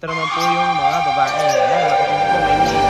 ito naman po yung mga babae. Ayan, nakikita po, may mini.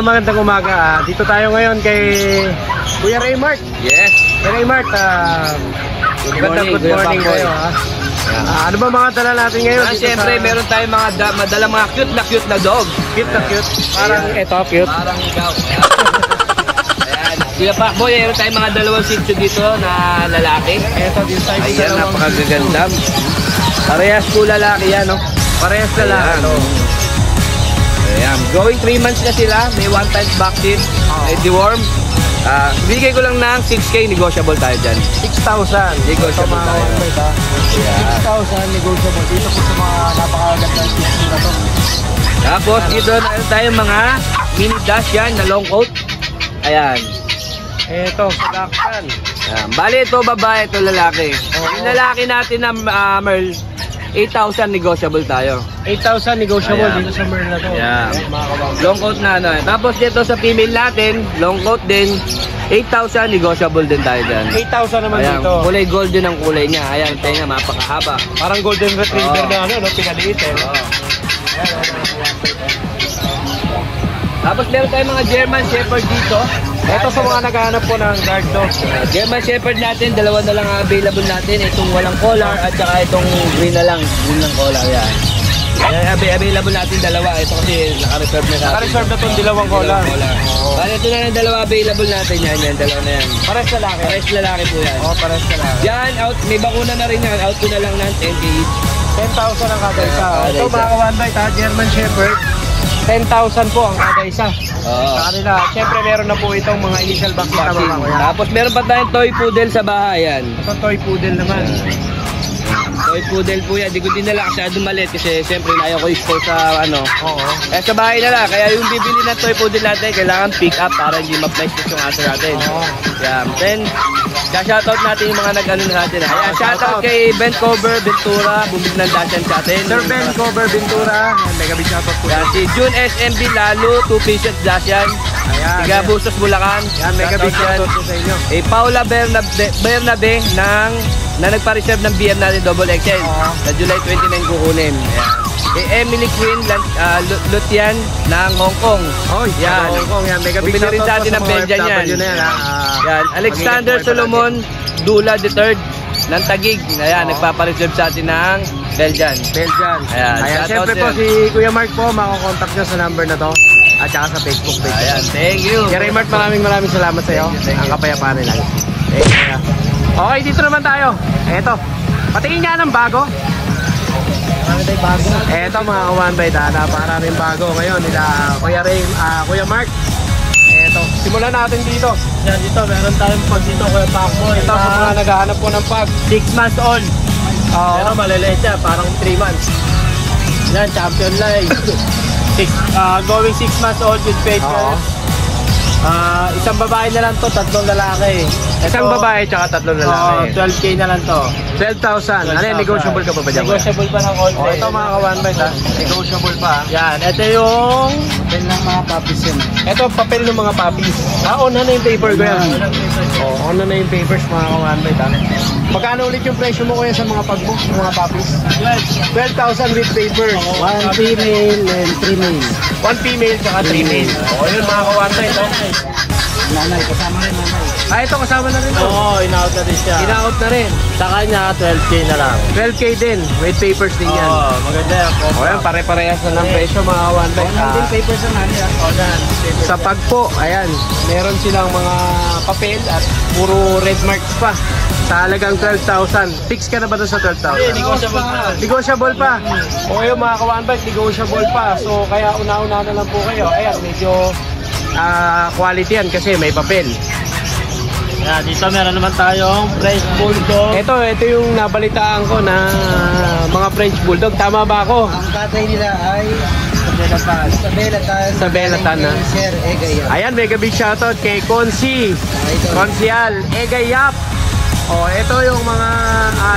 Magandang umaga. Dito tayo ngayon kay Kuya Raymart. Yes. Kuya Raymart, good morning kayo. Ano ba mga dala natin ngayon? Siyempre, meron tayong madala mga cute na dog. Cute na cute. Parang ito, cute. Parang ikaw. Ayan. Kuya Pakboy, meron tayong mga dalawang sitio dito na lalaki. Ito, din tayo. Ayan, napakagaganda. Parehas po lalaki yan, no? Parehas lalaki. Ayan. Going 3 months na sila. May 1 time vaccine. May deworm. Bigay ko lang ng 6K, negotiable tayo dyan. 6,000. Negotiable tayo. 6,000 negotiable. Dito po sa mga napakagandang sitio na to. Tapos dito na tayo mga mini dash yan na long coat. Ayan. Ito, kalakpan. Bali ito babae, ito lalaki. Yung lalaki natin na Merl, 8,000 negotiable tayo. 8,000 negotiable. Ayan. Dito sa Merl na to. Ayan. Long coat na ano. Tapos dito sa female natin, long coat din, 8,000 negotiable din tayo dyan. 8,000 naman. Ayan. Dito. Kulay golden ang kulay niya. Ayan, tenga mapakahaba. Parang golden retriever na ano, no? Pinaliit eh. Tapos meron tayong mga German Shepherd dito. Ito sa mga naghahanap po ng guard dog. German Shepherd natin, dalawa na lang available natin. Itong walang collar at saka itong green na lang. Green ng collar, yan. Available natin dalawa. Ito kasi naka-reserve na natin. Naka-reserve na itong dalawang collar. Bale, ito na yung dalawa available natin yan. Yan, dalawa na yan. Pares lalaki. Pares lalaki po yan. Pares lalaki. Yan, out. May bakuna na rin yan. Out ko na lang ng 10K each. 10,000 ang kada isa. Ito mga ka-one bite ha, German Shepherd. 10,000 po ang kada isa. Sa kanila, syempre meron na po itong mga initial vaccine. Tapos meron pa tayong toy poodle sa bahay yan. Ito toy poodle naman. Toy poodle po yan. Di ko dinala kasi dumalit kasi siyempre ayaw ko i-store sa ano. Oo. Kaya sa bahay na lang. Kaya yung bibili na toy poodle natin, kailangan pick up para hindi ma-place yung aso natin. Yan. Then, shoutout natin yung mga nag-ano natin. Ayan, shoutout kay Ben Cover Ventura, bumili ng dasyan sa atin. Sir Ben Cover Ventura, mega big shoutout po. Yan, si June SMB Lalo, 2 pieces dasyan. Ayan. Tiga Bustos, Bulacan. Yan, mega big shoutout po sa inyo. Paula Bernabe na nagpa-reserve ng BM natin double XL. Sa July 29 kukunin. Ayan. kay Emily Queen Lutian ng Hong Kong. Oh, yan. Hong Kong yan. Mega big Bumili rin shoutout sa atin po ng mga Belgian yan. OFW na yan. Yan. Alexander Solomon Dula III ng Taguig. Ayan, nagpapareserve sa atin ng Belgian. Ayan, Ayan, shoutout syempre po yan. si Kuya Mark po, makakontakt nyo sa number na to at saka sa Facebook page. Ayan, thank you. Kuya Raymart, maraming salamat sa iyo. Thank you. Ang kapayapaan nila. Okay, dito naman tayo. Eto, patingin nga ng bago. Eto mga One Bite, napakaraming bago ngayon nila Kuya Mark. Eto, simulan natin dito. Yan, dito, meron tayong pag dito, Kuya Pacboy. Ito sa mga naghahanap po ng pag. 6 months old. Oo. Pero maliliit siya, parang 3 months. Yan, champion line. Going 6 months old with Oo. papers. Isang babae na lang to, 3 lalaki. Isang babae tsaka 3 lalaki. 12K na lang to. 12,000. Ano yan, negotiable ka pa ba dyan? Negotiable pa ng konti. Oh, ito mga ka-One Bite ha. Negotiable pa. Yan, ito yung papel ng mga puppies yun. Ito, papel ng mga puppies. On na yung paper ko yan. Oh, on na yung papers mga ka-One Bite ha. Magkano ulit yung presyo mo kuya sa mga pag-book, mga puppies? 12,000 with papers. 1 female and 3 male. 1 female tsaka 3 male. Oh, yun mga ka-One Bite oh. Nanay, kasama rin nanay. Ito kasama na rin to. Oo, in-out na rin siya. In-out na rin. Sa kanya, 12K na lang. 12K din. With papers din yan. Oo, maganda yan. O yan, pare-parehas na ng presyo mga One Bite. papers ang nanay. Sa pagpo, ayan, meron silang mga papel at puro red marks pa. Sa halagang 12,000. Fix ka na ba doon sa 12,000? Negotiable pa. Negotiable pa. O yun mga ka-One Bite, negotiable pa. So kaya una-una na lang po kayo. Ayan, medyo quality yan kasi may papel. Yan, dito meron naman tayong French Bulldog. Ito yung nabalitaan ko na mga French Bulldog. Tama ba ako? Ang tatay nila ay Sabelatan na. Sir Egaya. Ayan, mega big shoutout kay Consial Egayap. O, ito yung mga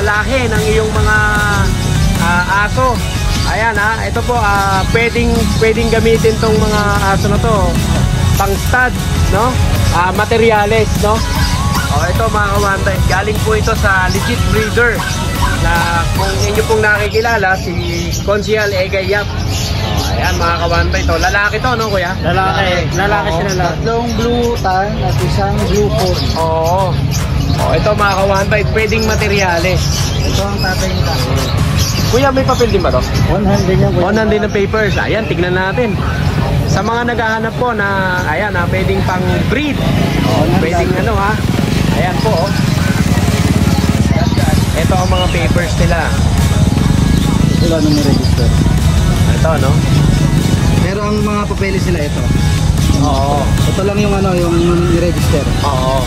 lahi ng iyong mga aso. Ayan ha, ito po pwedeng gamitin tong mga aso na to pang stud, no? Materyales, no? O, ito mga ka-One Bite, galing po ito sa legit breeder na kung inyo pong nakikilala si Consial Egayap. Ayan mga ka-One Bite, lalaki to, no kuya? Lalaki sila lahat. Tatlong blue tan at isang blue phone. Oo. O, ito mga ka-One Bite, pwedeng materyales. Ito ang tatay nila. Kuya, may papel din ba to? 100 yan. On din ng papers. Ayan, tignan natin. Sa mga naghahanap po na, ayan ha, pwedeng pang breed. Pwedeng ano ha. Ayan po. Oh. Ito ang mga papers nila. Wala nang register. Ito, no? Pero ang mga papeles nila ito. Oo. Ito lang yung yung i-register. Oo.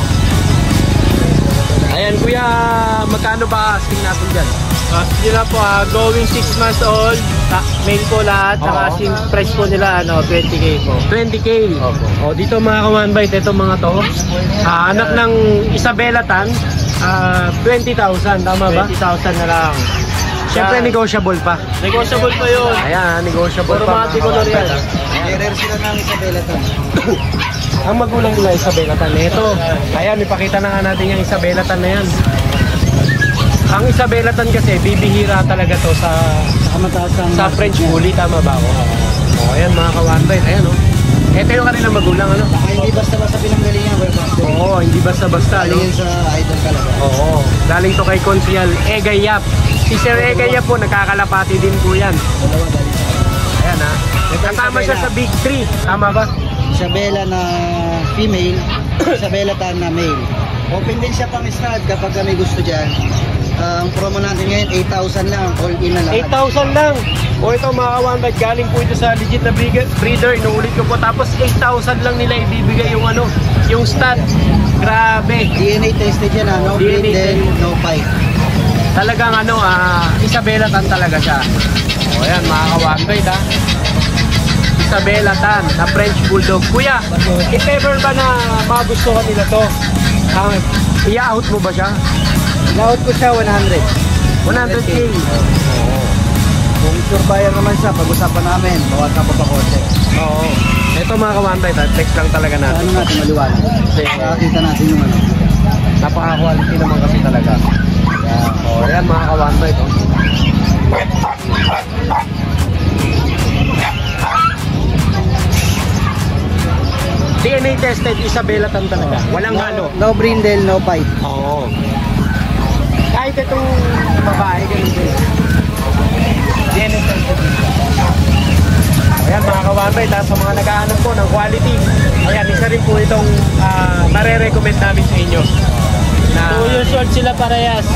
Ayan, kuya, magkano ba asking natin dyan? Yun na po, going 6 months old, male po lahat, saka price po nila, 20K po. 20K. Opo. O, dito mga ka-One Bite, ito mga to. Anak ng Isabela Tan, 20,000, tama ba? 20,000 na lang. Siyempre, negotiable pa. Negotiable pa yun. Ayan, negotiable Puro pa. mga ticolor yan. Ayan. sila ng Isabela to. Ang magulang nila Isabela Tan. Ito, ayan, ipakita na nga natin yung Isabela Tan na yan. Ang Isabela Tan kasi, bibihira talaga to sa French Bully, tama ba ako? O, ayan mga ka-One Bite, ayan o. Ito yung kanilang magulang, ano? Hindi basta-basta pinanggalingan. Oo, hindi basta-basta, no? Galingan sa idol talaga. Oo, galing to kay Consial Egayap. Si Sir Egayap po, nakakalapati din po yan. Dalawa galing sa Ayan ha. Kasama siya sa Big 3, tama ba? Isabela na female, Isabela Tan na male. Open din siya pang stud kapag may gusto dyan. Ang promo natin ngayon, 8,000 lang, all in na lahat. 8,000 lang. O ito mga ka-One Bite, galing po ito sa legit na breeder. Inuulit ko po. Tapos 8,000 lang nila ibibigay yung ano, yung stud. Grabe. DNA tested yan, no breed DNA then no fight. Talagang ano, Isabela Tan talaga siya. O yan mga ka-One Bite ha. Isabela Tan na French Bulldog. Kuya, if ever ba na magustuhan nila to, i-out mo ba siya? Laot ko siya 100. 100K. Kung sure buyer naman siya, pag-usapan namin, bawat na pa pa konti. Oo. Ito mga ka-One Bite, text lang talaga natin. Ano natin maliwanag? Kasi Nakakita natin yung ano. napaka-quality naman kasi talaga. Yan. O, yan mga ka-One Bite. Oh. DNA tested, Isabelatan talaga. Walang halo. No brindle, no fight. Oo. Kahit itong babae, ganun din. DNA tested. Ayan mga kawanbay, tapos sa mga nag-aanap po ng quality, ayan, isa rin po itong nare-recommend namin sa inyo. 2 years old sila parehas.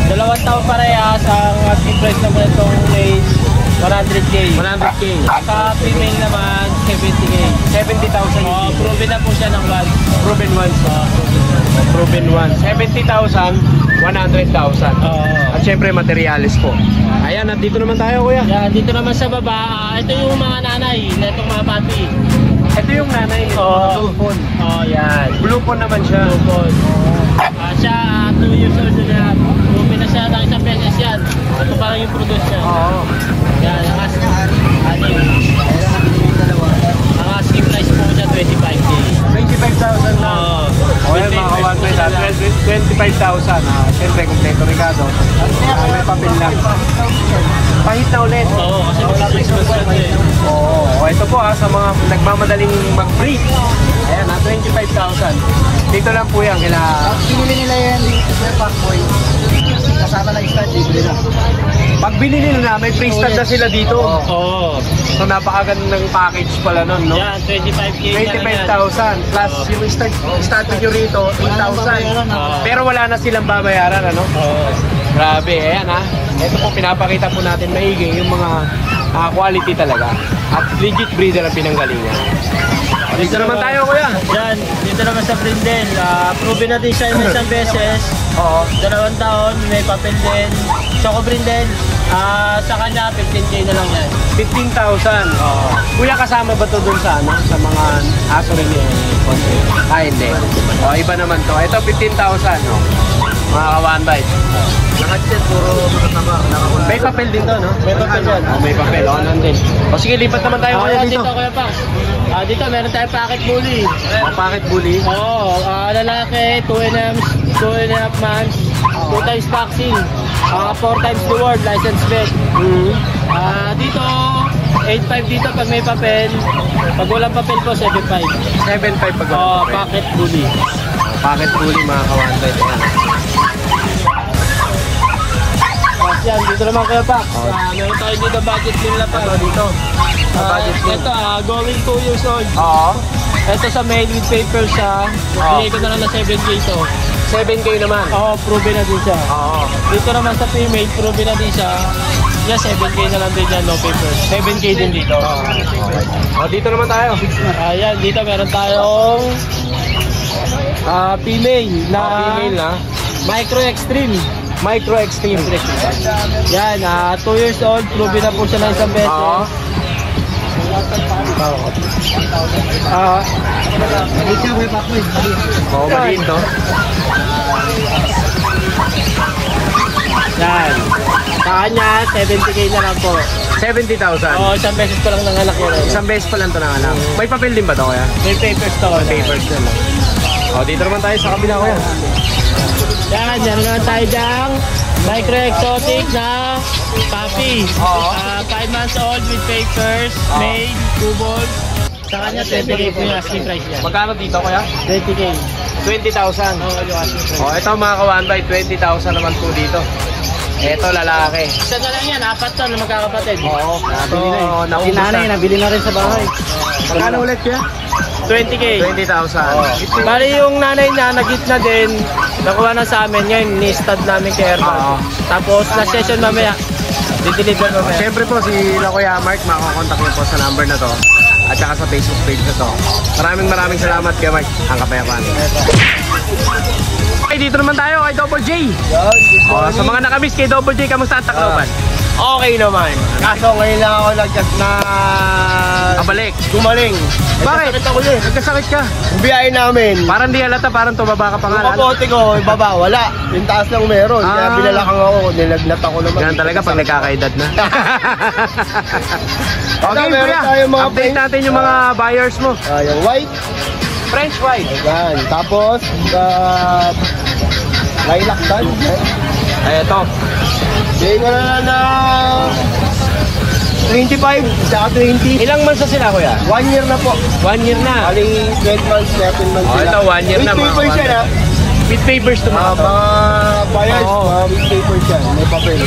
2 taon parehas. Ang asking price naman itong male 100K. 100K. Sa female naman 70K. 70,000 Oh, proven na po siya ng once. Proven once. Proven once. 70,000, 100,000. At syempre materialis po. Ayan, nandito naman tayo kuya. Yan, dito naman sa baba, ito yung mga nanay na itong mga papi. Ito yung nanay nito. Blue phone. Oh, yan. Blue phone naman siya. Blue phone. Siya, 2 years old na. Proven na siya ng isang beses yan. Ito parang yung produce niya. Oo. Yan, ang asking price po niya 25K. 25,000 na. Oo. O yan mga kawanbay na, 25,000. Siyempre, kompleto regado. May papel lang. Pahit na ulit. Oo, kasi Christmas kasi. Oo. O ito po sa mga nagmamadaling mag-breed. Ayan 25,000. Dito lang po yan. Pinili nila yan sa Pacboy. Kasama na stud, libre na. Pag binili nila, may free stud na sila dito. Oo. So napakagandang package pala nun, no? Yan, 25K. 25,000 plus yung stud nyo rito, 8,000. Pero wala na silang babayaran, ano? Oo. Grabe, ayan Ito po, pinapakita po natin maigi yung mga quality talaga. At legit breeder ang pinanggalingan. Dito naman tayo, kuya. Yan, dito naman sa Brindle. Proven na din siya yung isang beses. Oo. 2 taon, may papel din. Choco Brindle. Sa kanya, 15K na lang yan. 15,000. Oo. Kuya, kasama ba to dun sa sa mga aso rin yung hindi. O, iba naman to. Ito, 15,000. Mga kawanbay. Lahat yan, puro mataba. May papel din to, no? May papel yan. May papel. O, nandun. O, sige, lipat naman tayo kuya dito. Dito, Kuya Pang. Dito, meron tayong packet bully. O, packet bully. Oo, lalaki, 2.5 months, 2 times vaccine, 4 times reward, license vet. Dito, 8.5 dito pag may papel. Pag walang papel po, 7.5. 7.5 pag Oo, papel. packet bully. Packet bully, mga kawanbay. Ayan. Yan, dito naman Kuya Pak. Meron tayo dito budget nila pa. Dito. Budget din. Ito, going 2 years old. Oo. Ito sa mail with papers siya. Bili ko na lang na 7K ito. 7K naman. Oo, proven na din siya. Oo. Dito naman sa female, proven na din siya. Yeah, 7K na lang din yan, no papers. 7K din dito. Okay. O, dito naman tayo. Ayan, dito meron tayong female na Female na. Micro Extreme. Micro Extreme. Yan, 2 years old, proven na po siya ng isang beses. Oo. Dito, may Pacboy. Oo, maliit, no? Yan. Sa kanya, 70K na lang po. 70,000. Oo, isang beses ko lang nanganak yun. Isang beses pa lang ito na alam. May papel din ba ito, kuya? May papers to. Papers din. O, dito naman tayo sa kabila, kuya. Yan, yan naman tayo dyang micro exotic na puppy. Oo. 5 months old with papers, made, 2 balls. Sa kanya, 20K po yung asking price niya. Magkano dito, kuya? 20K. 20,000. Oo, yung asking price. O, ito mga kawanbay, 20,000 naman po dito. Ito, lalaki. Isa na lang yan, 4 to na magkakapatid. Oo, nabili na eh. Si nanay, nabili na rin sa bahay. Magkano ulit, kuya? 20K. 20,000. Bali yung nanay niya, nag-hit na din. Nakuha na sa amin ngayon, ni-stud namin kay Oo. Erban. Tapos, last session mamaya, di-deliver mamaya. Siyempre po, si Kuya Mark, makakontak niyo po sa number na to. At saka sa Facebook page na to. Maraming salamat kay Mark. Ang kapayapaan. Okay, dito naman tayo kay Double J. Sa mga nakamiss kay Double J, kamusta ang Tacloban? Okay naman. Kaso ngayon lang ako nag-just na Kabalik. gumaling. Bakit? Nagkasakit ako yun. Nagkasakit ka. Biyahe namin. Parang di halata, parang tumaba ka pa nga. Yung kapote ko, yung baba, wala. Yung taas lang meron. Kaya Ah. binalakang ako, nilagnat ako naman. Ganun talaga pag nagkakaedad na. Okay, meron kuya. tayong mga Update natin yung mga buyers mo. Yung white. French white. Ayan. Tapos, lilac tan. Ay, ito. Bigay ko na 25, saka 20. Ilang months na sila, kuya? 1 year na po. 1 year na. Aling 12 months, 13 months Oh, sila. ito, 1 year na, With mga papers kawan. yan, ha? With papers to mga to. Mga buyers, Oo. mga with papers yan. May papel.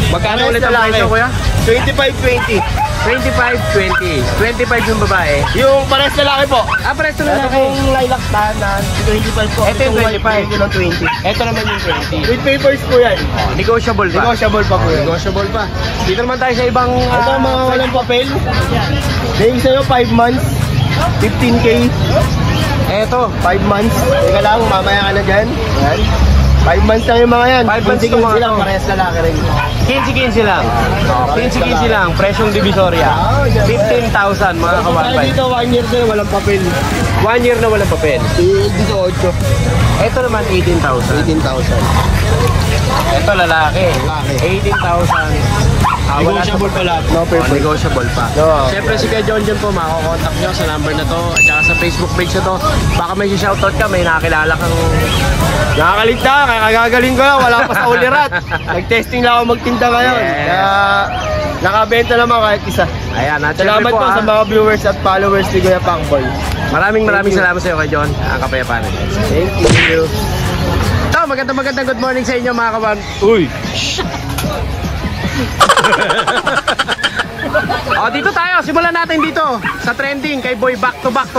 Magkano Parehas ulit ang lalaki. presyo, kuya? 25-20. 25-20. 25 yung babae. Yung pares lalaki po. Ah, presto Ito na lang. pong lilac tanan, 25 po. Ito yung 25. Ito ng 20. Ito naman yung 20. With papers po yan. Negotiable pa. Negotiable pa po yan. Negotiable pa. Dito naman tayo sa ibang... Ito ang mga walang papel. Dahil sa'yo 5 months, 15K. Eto. 5 months. Teka lang, mamaya ka na dyan. Yan. 5 months lang yung mga yan. 5 months 15 to mga sila, to. parehas lalaki rin. 15 lang. 15 lang. Presyong Divisoria. 15,000 mga Tayo kawanbay. dito, 1 year din, walang papel. 1 year na walang papel. Dito 8. Ito naman 18,000. 18,000. Ito lalaki. Lalaki. 18,000. Negotiable pa lahat. No papel. Negotiable pa. No. Siyempre si Kuya John John po, makakontakt nyo sa number na to at saka sa Facebook page na to. Baka may shoutout ka, may nakakilala kang... Nakakaligta, kaya kagagaling ko lang, wala pa sa ulirat. Nag-testing lang ako magtinda ngayon. Yes. Kaya nakabenta naman kahit isa. Ayan, at Salamat syempre po sa mga viewers at followers ni Kuya Pacboy. Maraming Thank you. salamat sa iyo Kuya John. Ang kapayapaan. Thank you. Ito, magandang good morning sa inyo mga kawan. Uy! Oh, dito tayo. Simulan natin dito sa trending kay Boy back to back.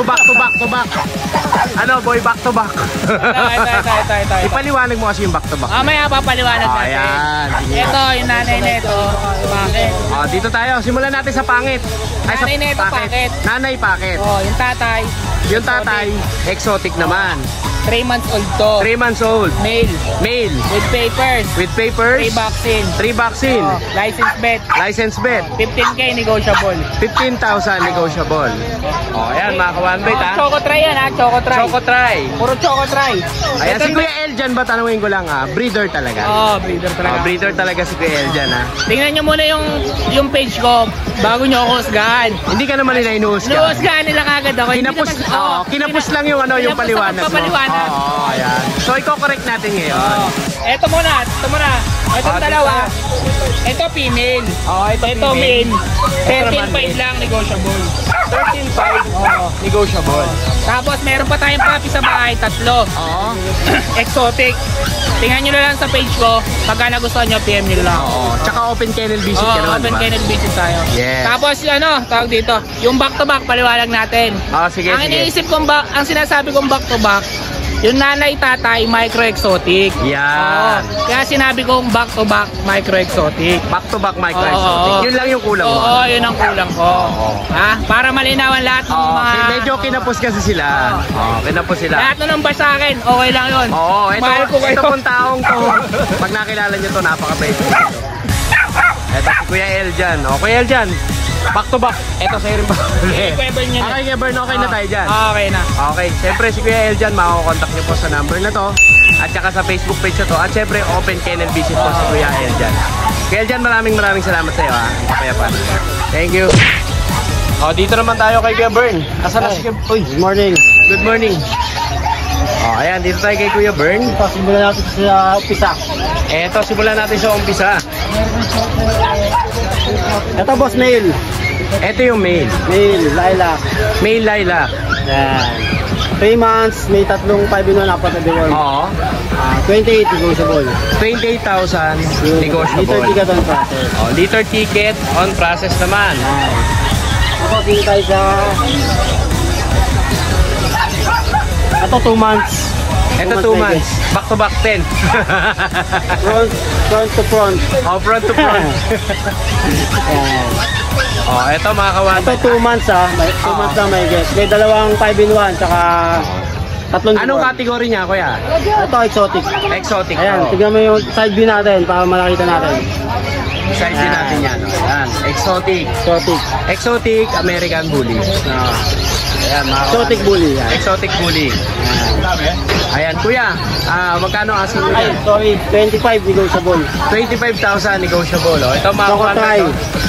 Ano, Boy back to back. Ito. Ipaliwanag mo kasi yung back to back. Mamaya papaliwanag Oh, natin. ayan. Sige. Ito, yung nanay nito. Bakit? Oh, dito tayo. Simulan natin sa pangit. Nanay nito, pakit. Nanay pakit. Oh, yung tatay. Yung tatay, exotic naman. 3 months old to. 3 months old. Male. Male. With papers. With papers. 3 vaccine. 3 vaccine. Oh, license bet. License bet. 15K negotiable. 15,000 negotiable. Oh, ayan mga ka-one-bite ha. Choco try yan ha. Choco try. Choco try. Puro choco try. Ayan, si Kuya Eljan ba, tanungin ko lang ha, breeder talaga. Oh, breeder talaga. Oh, breeder talaga si Kuya Eljan ha. Tingnan nyo muna yung page ko bago nyo ako husgahan. Hindi ka naman nila inuhusga. Inuhusgahan nila kagad ako. Hindi Kinapos, naman- kinapos lang yung ano, yung Kinapos paliwanag ako mo. papaliwanag. Oo, ayan. So, i-correct natin ngayon. Oh, ito muna. Ito Ah, dalawa. Ito female. Oh, ito Ito female. male. Ito naman 13.5 lang negotiable. 13.5 negotiable. Tapos meron pa tayong puppy sa bahay, 3. Oo. Exotic. Tingnan nyo na lang sa page ko. Pagka nagustuhan nyo, PM nyo lang. Oo. Tsaka open kennel visit ka naman, Open diba? kennel visit tayo. Yes. Tapos tawag dito, yung back to back, paliwanag natin. Sige, Ang sige. iniisip kong ang sinasabi kong back to back, yung nanay tatay micro exotic. Yan. Kaya sinabi kong back to back micro exotic. Back to back micro exotic. Oo. Yun lang yung kulang mo. Oo, yun ang kulang ko. Oo. Ha? Para malinawan lahat ng mga... Medyo kinapos kasi sila. Kinapos sila. Lahat na number sa akin, okay lang yun. Oo, Mahal ko kayo. ito pong taong to. Pag nakilala nyo to, napaka-bait. Ito si Kuya Eljan. O, Kuya Eljan, back to back. Ito sa'yo rin ba? Whoever nyo na. Okay, Kevin, okay na tayo dyan. Okay na. Okay, siyempre si Kuya Eljan, makakontakt nyo po sa number na to. At saka sa Facebook page na to. At siyempre, open kennel visit po si Kuya Eljan. Kuya Eljan, maraming salamat sa iyo ha. Kapayapan. Thank you. O, dito naman tayo kay Kuya Bern. Asan na si Kuya? Uy, Good morning. good morning. O, ayan, dito tayo kay Kuya Bern. Simulan natin sa umpisa. Eto, simulan natin sa umpisa. Ito boss, male. Ito yung male. Male, lilac. Male lilac. Yan. 3 months, may 3 5-in-1, 4 na diwan. Oo. 28 negotiable. 28,000 negotiable. Dito ticket on process. O, liter ticket on process naman. Ako, dito tayo sa... Ito 2 months. Ito 2 months. Back to back 10. Front to front. O, front to front. Yan. O, ito mga kawan. Ito 2 months ha. 2 months lang may guess. May dalawang 5-in-1 tsaka 3 Anong category niya, kuya? Ito exotic. Exotic. Ayan, O. tignan mo yung side view natin para makita natin. Size din natin yan. O. Ayan. Exotic. Exotic. Exotic American Bully. Ayan, mga kawan. Exotic bully. Yan. Exotic Bully. Ayan, kuya. Magkano asking mo Ay, yan? sorry. 25 negotiable. 25,000 negotiable. O. Ito mga Choco kawan. try.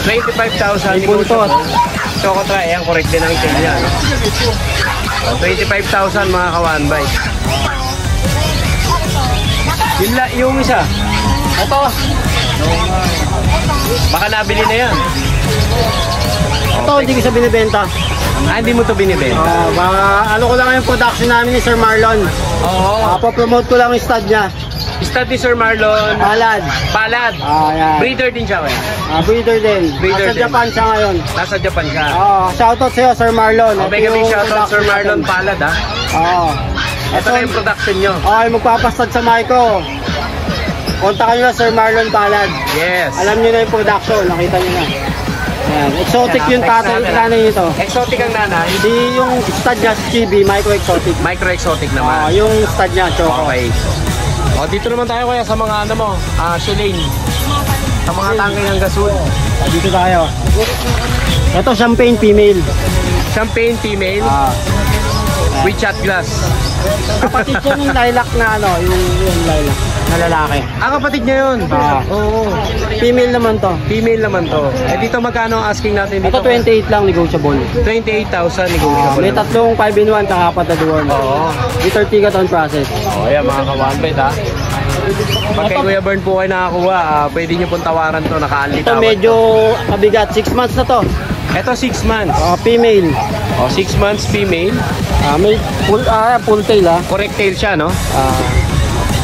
25,000 May buntot. negotiable. Choco try. Ayan, correct din ang chain niya. No? O, 25,000 mga kawan. Bye. Yung isa. Ito. Baka nabili na yan. Ito, hindi ko siya binibenta. Hindi mo to binibenta. Ano ko lang yung production namin ni Sir Marlon. Oo. Papromote ko lang yung stud niya. Stud ni Sir Marlon. Palad. Palad. Yan. Breeder din siya kaya. Breeder din. Breeder Nasa din. Japan siya ngayon. Nasa Japan siya. Shoutout sa'yo, Sir Marlon. Mega big shoutout Sir Marlon Palad ha. Ito na yung production nyo. Okay, magpapastad sa micro. Kontakan nyo na Sir Marlon Palad. Yes. Alam nyo na yung production, nakita nyo na. Yan. Exotic yung nanay nito. Exotic ang nanay. Yung stud niya, Chibi, micro-exotic. Micro-exotic naman. Yung stud niya, Choco. Okay. Dito naman tayo kaya sa mga ano mo, Shilane. Sa mga tangke ng gasol. Dito tayo. Ito, champagne female. Champagne female. With shot glass. Kapatid ko yung lilac na yung lilac na lalaki. Kapatid niya yun. Oo. Female naman to. Female naman to. Dito magkano ang asking natin dito? Ito 28 lang, negotiable. 28,000 negotiable. May tatlong 5-in-1, kakapat na duwan. Oo. With 30 ka on process. Ayan mga ka-1bet ha. Pag kay Kuya Bern po kayo nakakuha, pwede nyo pong tawaran to, naka-unli Ito medyo mabigat, 6 months na to. Ito 6 months. Female. 6 months female. May full tail Correct tail siya, no?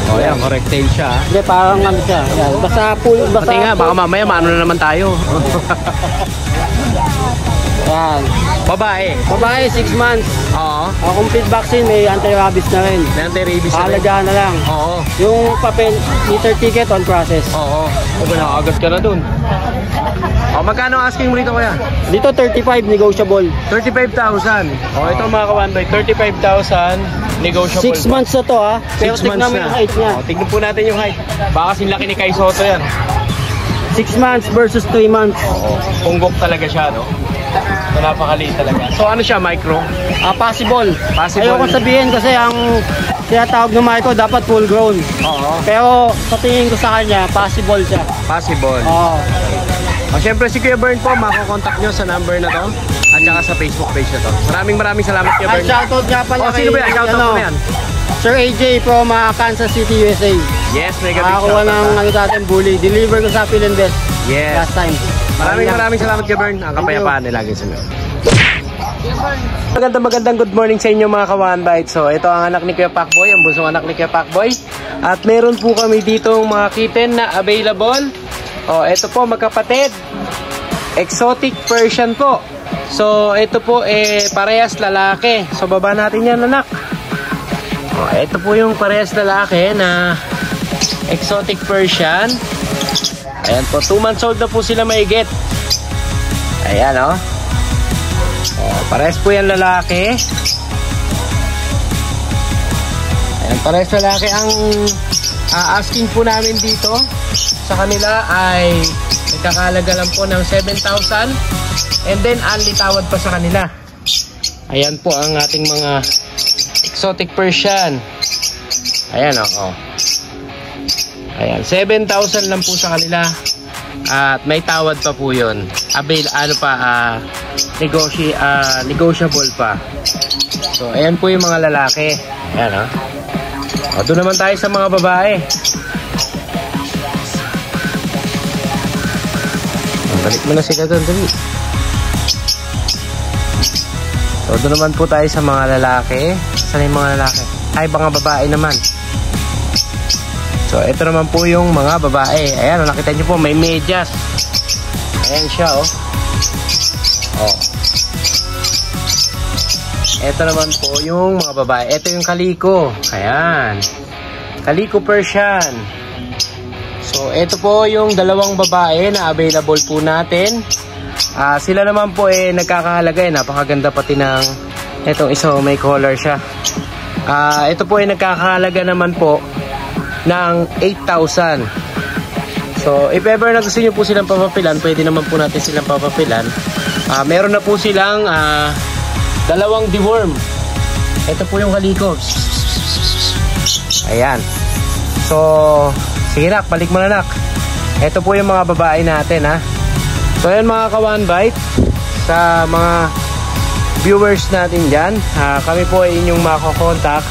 Ayan, correct tail siya. Hindi, parang ano siya. Yan. Basta full. Pati nga, baka mamaya maano na naman tayo. Yan. Babae. Babae, 6 months. Oo. Complete vaccine, may anti-rabies na rin. May anti-rabies na rin. Halagaan na lang. Oo. Yung papel, meter ticket on process. Oo. Nakakagat ka na dun. Magkano asking mo rito kaya? Dito 35 negotiable. 35,000. Ito mga kawanbay, 35,000 negotiable. 6 months na to Pero 6 months tignan mo yung height niya. Tignan po natin yung height. Baka sinlaki ni Kai Soto yan. 6 months versus 3 months. Punggok talaga siya, no? So, napakaliit talaga. So, ano siya, micro? Possible. Possible. Ayoko sabihin kasi ang tinatawag ng micro dapat full grown. Oo. Pero sa tingin ko sa kanya, possible siya. Possible. Oo. Siyempre si Kuya Bern po, makakontakt nyo sa number na to at saka sa Facebook page na to. Maraming salamat Kuya Bern. Shoutout nga pala sino ba yan? Shoutout mo na yan. Sir AJ from Kansas City, USA. Yes, mega big Nakakuha ng natin bully. Deliver ko sa Philinvest yes. last time. Maraming salamat Kuya Bern. Ang kapayapaan nila lagi sa mga. Magandang good morning sa inyo mga ka-One Bite. So ito ang anak ni Kuya Pacboy, ang bunsong anak ni Kuya Pacboy. At meron po kami dito mga kitten na available. Ito po magkapatid. Exotic Persian po. So ito po parehas lalaki. So baba natin yan anak. Ito po yung parehas lalaki na Exotic Persian. Ayan po, 2 months old na po sila maigit. Ayan parehas po yan lalaki. Ayan, parehas lalaki. Ang asking po namin dito sa kanila ay nagkakalaga lang po ng 7,000 and then only tawad pa sa kanila. Ayan po ang ating mga Exotic Persian. Ayan Ayan, 7,000 lang po sa kanila. At may tawad pa po yun. Negotiable pa. So, ayan po yung mga lalaki. Ayan doon naman tayo sa mga babae. Balik mo na si Kadon, dali. So, doon naman po tayo sa mga lalaki. Saan yung mga lalaki? Ay, mga babae naman. So, ito naman po yung mga babae. Ayan, nakita nyo po, may medyas. Ayan siya, Ito naman po yung mga babae. Ito yung kaliko. Ayan. Kaliko Persian. So, ito po yung dalawang babae na available po natin. Sila naman po nagkakahalaga. Napakaganda pati ng itong isa, may color siya. Ito po nagkakahalaga naman po ng 8,000. So, if ever na gusto nyo po silang papapilan, pwede naman po natin silang papapilan. Meron na po silang dalawang deworm. Ito po yung kaliko. Ayan. So, sige nak, balik mo na nak. Ito po yung mga babae natin So, ayan mga ka-One Bite. Sa mga viewers natin dyan, kami po ay inyong makakontakt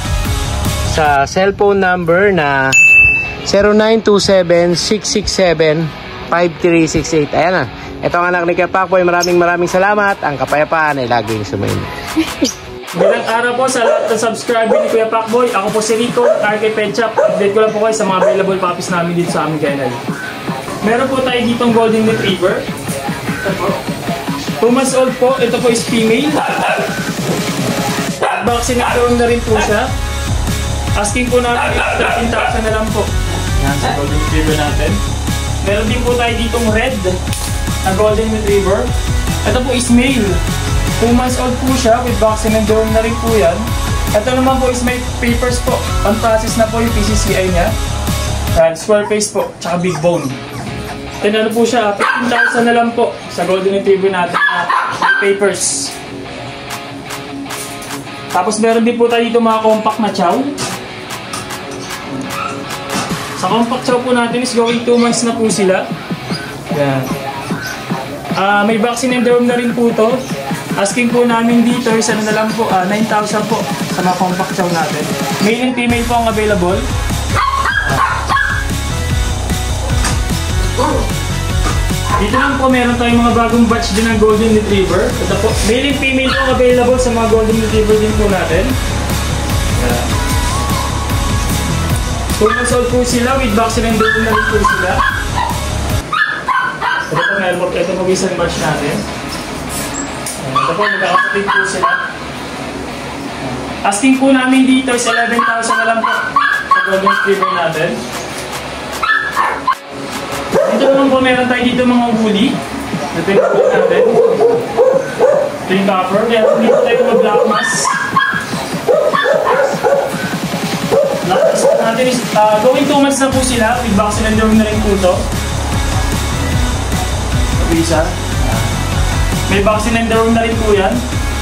sa cellphone number na 0927-667-5368. Ayan na. Ito ang anak ni Kuya Pacboy. Maraming salamat. Ang kapayapaan ay laging sumayin. Bilang araw po sa lahat ng subscriber ni Kuya Pacboy. Ako po si Rico, RK Pet Shop. Update ko lang po kayo sa mga available puppies namin dito sa aming kennel. Meron po tayo ditong Golden Retriever. Ito po. 2 months old po. Ito po is female. At vaccinated na rin po siya. Asking po natin 13,000 na lang po. Yan sa Golden Retriever natin. Meron din po tayo ditong red na Golden Retriever. Ito po is male. 2 months old po siya with vaccine and dorm na rin po yan. Ito naman po is may papers po. On-process na po yung PCCI niya. Square face po, tsaka big bone. Tinalo po siya, 15,000 na lang po sa Golden Retriever natin na papers. Tapos meron din po tayo dito mga compact na chow. Sa compact chow po natin is going 2 months na po sila. Yan. May vaccine and dorm na rin po to. Asking po namin dito is ano na lang po, 9,000 po sa mga compact chow natin. Male and female po ang available. Dito lang po meron tayong mga bagong batch din ng Golden Retriever. Ito po, male and female po ang available sa mga Golden Retriever din po natin. 2 months old po sila with vaccine and dorm na rin po sila. Ito po meron po, ito po isang batch natin. Ito po, magkakapatid po sila. Asking po namin dito is 11,000 na lang po sa Golden Retriever natin. Dito naman po meron tayo dito mga woolly. Ito yung po natin. Ito yung copper. Meron dito tayo mga black mask. Black mask natin is going 2 months na po sila with vaccine and dorm na rin po ito. Isa. May vaccine and dorm na rin po yan.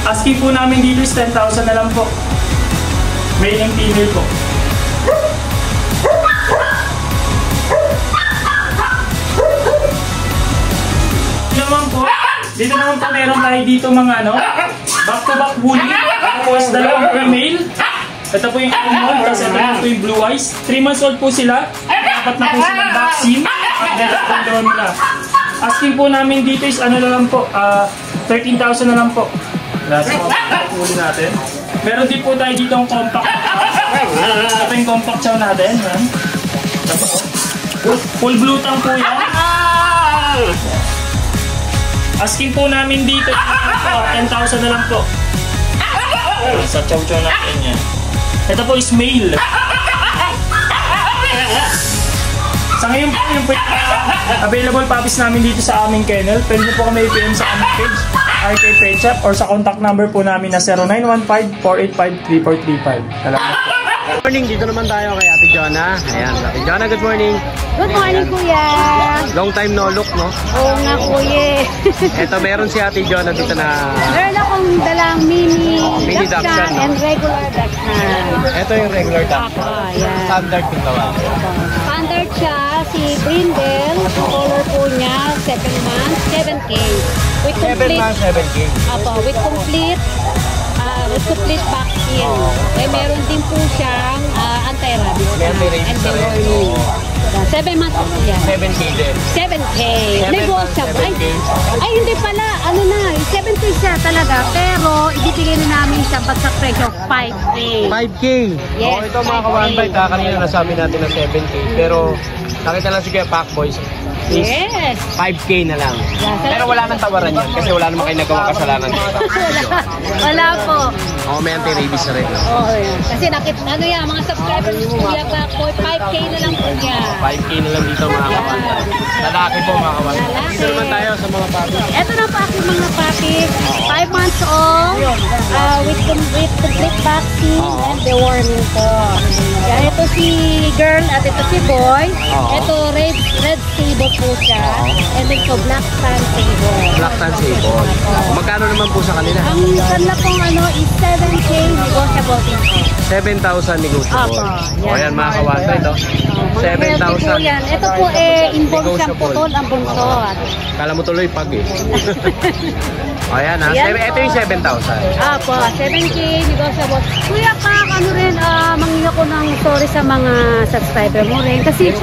Asking po namin dito is 10,000 na lang po. Male and female po. Dito naman po meron tayo dito mga back-to-back woolly. Tapos dalawang female. Ito po yung common, tapos ito po yung blue eyes. 3 months old po sila. Dapat na po silang vaccine. At dito nila. Asking po namin dito is ano na lang po, 13,000 na lang po. Last woolly natin. Meron din po tayo dito ang compact. Ito yung compact chow natin. Full blue tang po yan. Asking po namin dito 10,000 na lang po. Sa chow-chow natin yan. Ito po is male. Sa ngayon po yung available puppies namin dito sa aming kennel. Pwede nyo po kami i-PM sa aming page, RK Pet Shop, or sa contact number po namin na 0915-485-3435. Salamat po. Good morning, dito naman tayo kay Ate Jonah. Ayan, Ate Jonah, good morning. Good morning, Kuya. Long time no look, no? Oo nga, Kuya. Ito, meron si Ate Jonah dito na... Meron akong dalang mini mini Dachshund, no? and regular Dachshund. Ito yung regular Dachshund. Ayan. Standard yung tawag. Standard siya, si Brindle. Ang color po niya, 7 months, 7K. With 7 complete, months, 7K. with complete vaccine. Eh, meron din po siyang anti-rabies May anti-rabies and na rin. deworming. 7 months po yan. 7K din. 7K. 7 Negotiable. months, 7K. Ay, hindi pala. Ano na, 7K siya talaga. Pero, ibibigay na namin siya sa presyo 5K. 5K. Yes, Oh, ito mga 5K. ka-one-bite ha. Kanina nasabi natin na 7K. Pero, nakita lang si Kuya Pacboy. Yes. 5K na lang. Yeah, Pero wala nang tawaran yan. Kasi wala naman kayo nagawang kasalanan dito. Wala po. Oh, may anti-rabies na rin. No? Oo, yan. Kasi mga subscribers ni Kuya Pacboy, 5K na lang po niya. 5K na lang dito mga ka-one-bite. Lalaki po mga ka-one-bite. Lalaki. Dito naman tayo sa mga puppies. Ito na po aking mga puppies. 5 months old, with complete vaccine and deworming po. Yan, ito si girl at ito si boy. Ito red sable po siya. And then ito black tan sable. Black tan sable. Magkano naman po sa kanila? Ang kanila pong is 7K negotiable din po. 7,000 negotiable. Apo, O yan mga ka-one-bite. 7,000. Ito po involved siyang putol ang buntot. Kala mo tuloy pag eh. Ayan ha. Ayan Ito po. yung 7,000. Apo, 7K, negotiable. Kuya Kak, ano rin, manginga ko ng sorry sa mga subscriber mo rin. Kasi,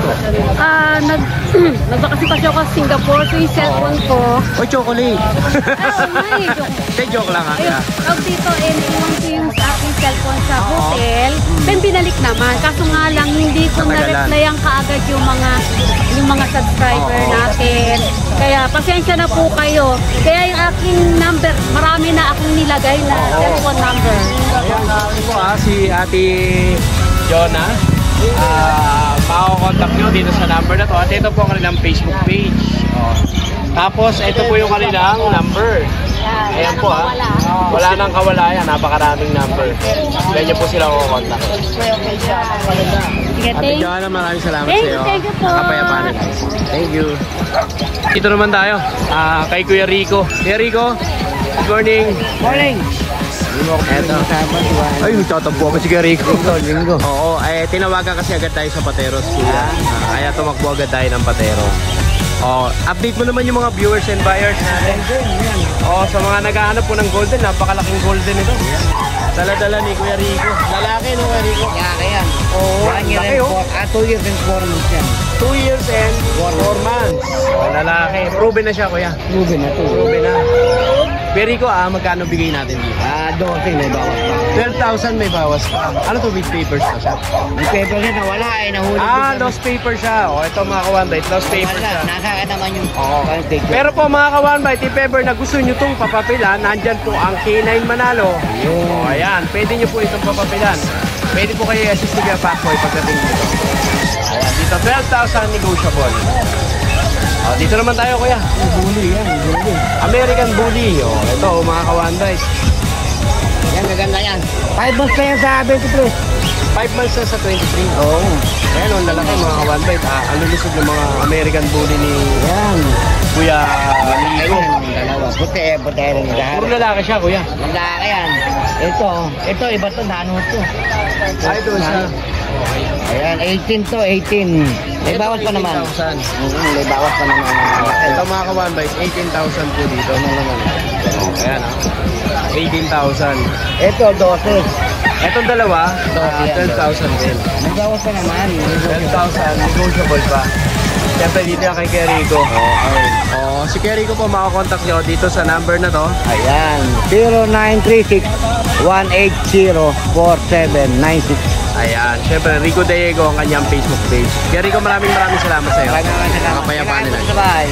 nagbakasyon ako sa Singapore, so yung cellphone ko. Oh, chocolate. Ay, joke. Hindi, joke lang ha. Ayun, tawag dito, naiwan ko yung aking cellphone sa hotel. Then binalik naman. Kaso nga lang, hindi ko Natagalan. na-replyan kaagad yung mga subscriber natin. Kaya pasensya na po kayo. Kaya yung aking number, marami na akong nilagay na cellphone number. Ayan, ito po si Ate Jonah. Makakontakt nyo dito sa number na to. At ito po ang kanilang Facebook page. Tapos, ito po yung kanilang number. Ayan po ha. Wala nang kawalayan. Napakaraming number. Kaya nyo po sila kukontak. Sige, Ate Jonah, maraming salamat sa iyo. Thank you po. Nakapayapaan na. Thank you. Dito naman tayo. Kay Kuya Rico. Kuya Rico, good morning. Morning! Eto. Ay, nagtatampo ako si Kuya Rico. Linggo. Oo, tinawagan kasi agad tayo sa Pateros, Kuya. Kaya tumakbo agad tayo ng Pateros. Update mo naman yung mga viewers and buyers natin. Sa mga naghahanap po ng golden, napakalaking golden ito. Dala-dala ni Kuya Rico. Lalaki no, Kuya Rico? Kaya yan. Oo, 1 year laki and oh. 2 years and 4 months yan. 2 years and 4 months. Lalaki. Proven na siya, Kuya. Proven na to. Proven na. Kuya Rico, magkano bigay natin dito? 12 may bawat pa. 12,000 may bawas pa. Ano to, with papers pa siya? May paper siya na wala nahuli. Lost paper siya. Ito mga kawanbait, lost paper siya. Nasa akin naman yung picture. Pero po mga kawanbait, if ever na gusto nyo itong papapilan, nandyan po ang K9 Manalo. Ayan, pwede nyo po itong papapilan. Pwede po kayo i-assist ni Kuya Pacboy pagdating dito. Ayan, dito 12,000 negotiable. Dito naman tayo, Kuya. Bully yan. Bully. American Bully. Ito mga kawanbait. Yan, maganda yan. 5 months pa yan sa 23. 5 months na sa 23. Oo. Ayan, ang lalaki mga kawanbait. Ang lulusog ng mga American Bully ni Yan. Kuya Rico. Dalawa. Puti rin. Puro lalaki siya, Kuya. Malaki yan. Ito, iba to, nano to. Ay, doon siya. Ayan, 18 to, 18. May bawas pa naman. 18,000. May bawas pa naman. Ito mga kawanbait, 18,000 po dito. Ayan 18,000. Ito, 12. Etong dalawa, 12,000 12,000 din. May bawas pa naman. 12,000, negotiable pa. Siyempre dito yan kay Kerico. Si Kerico po makakontakt nyo dito sa number na to. Ayan, 0936-180-4796. Ayan, siyempre Rico Diego ang kanyang Facebook page. Kerico, maraming salamat sa iyo. Nakapayapaan nila. Bye.